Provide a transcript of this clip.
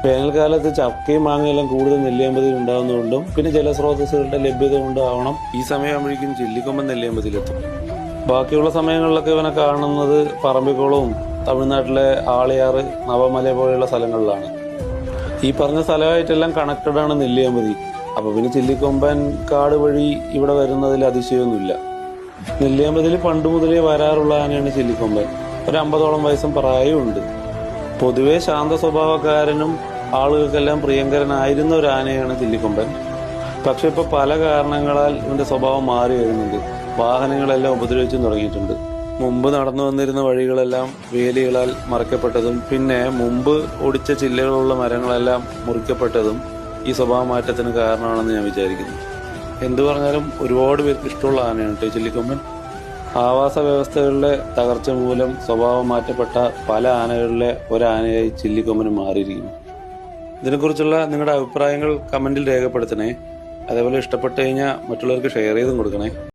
വേനൽക്കാലത്ത് ചക്കയും മാങ്ങയെല്ലാം കൂടുതൽ നെല്ലിയാമ്പതിൽ ഉണ്ടാകുന്നതുകൊണ്ടും പിന്നെ ജലസ്രോതസ്സുകളുടെ ലഭ്യത കൊണ്ടാവണം ഈ സമയമാകുമ്പോഴേക്കും ചില്ലിക്കൊമ്പൻ നെല്ലിയാമ്പതിയിലെത്തും. ബാക്കിയുള്ള സമയങ്ങളിലൊക്കെ ഇവനെ കാണുന്നത് പറമ്പിക്കുളവും തമിഴ്നാട്ടിലെ ആളിയാറ്, നവമല പോലെയുള്ള സ്ഥലങ്ങളിലാണ്. ഈ പറഞ്ഞ സ്ഥലമായിട്ടെല്ലാം കണക്റ്റഡ് ആണ് നെല്ലിയാമ്പതി. അപ്പൊ പിന്നെ ചില്ലിക്കൊമ്പൻ കാട് വഴി ഇവിടെ വരുന്നതിൽ അതിശയമൊന്നുമില്ല. നെല്ലിയാമ്പതിയിൽ പണ്ട് മുതലേ വരാറുള്ള ആനയാണ് ചില്ലിക്കൊമ്പൻ. ഒരു 50ഓളം വയസ്സും പ്രായമുണ്ട്. പൊതുവെ ശാന്ത സ്വഭാവക്കാരനും ആളുകൾക്കെല്ലാം പ്രിയങ്കരനായിരുന്ന ഒരു ആനയാണ് ചില്ലിക്കൊമ്പൻ. പക്ഷെ ഇപ്പൊ പല കാരണങ്ങളാൽ ഇവന്റെ സ്വഭാവം മാറി വരുന്നുണ്ട്. വാഹനങ്ങളെല്ലാം ഉപദ്രവിച്ചു തുടങ്ങിയിട്ടുണ്ട്. മുമ്പ് നടന്നു വന്നിരുന്ന വഴികളെല്ലാം വേലികളാൽ മറയ്ക്കപ്പെട്ടതും പിന്നെ മുമ്പ് ഒടിച്ച ചില്ലകളുള്ള മരങ്ങളെല്ലാം മുറിക്കപ്പെട്ടതും ഈ സ്വഭാവ മാറ്റത്തിന് കാരണമാണെന്ന് ഞാൻ വിചാരിക്കുന്നു. എന്തു പറഞ്ഞാലും ഒരുപാട് പേർക്ക് ഇഷ്ടമുള്ള ആനയാണ് ചില്ലിക്കൊമ്പൻ. ആവാസ വ്യവസ്ഥകളുടെ തകർച്ച മൂലം സ്വഭാവം മാറ്റപ്പെട്ട പല ആനകളിലെ ഒരാനയായി ചില്ലിക്കൊമ്പന് മാറിയിരിക്കുന്നു. ഇതിനെക്കുറിച്ചുള്ള നിങ്ങളുടെ അഭിപ്രായങ്ങൾ കമന്റിൽ രേഖപ്പെടുത്തണേ. അതേപോലെ ഇഷ്ടപ്പെട്ടു കഴിഞ്ഞാൽ മറ്റുള്ളവർക്ക് ഷെയർ ചെയ്തും കൊടുക്കണേ.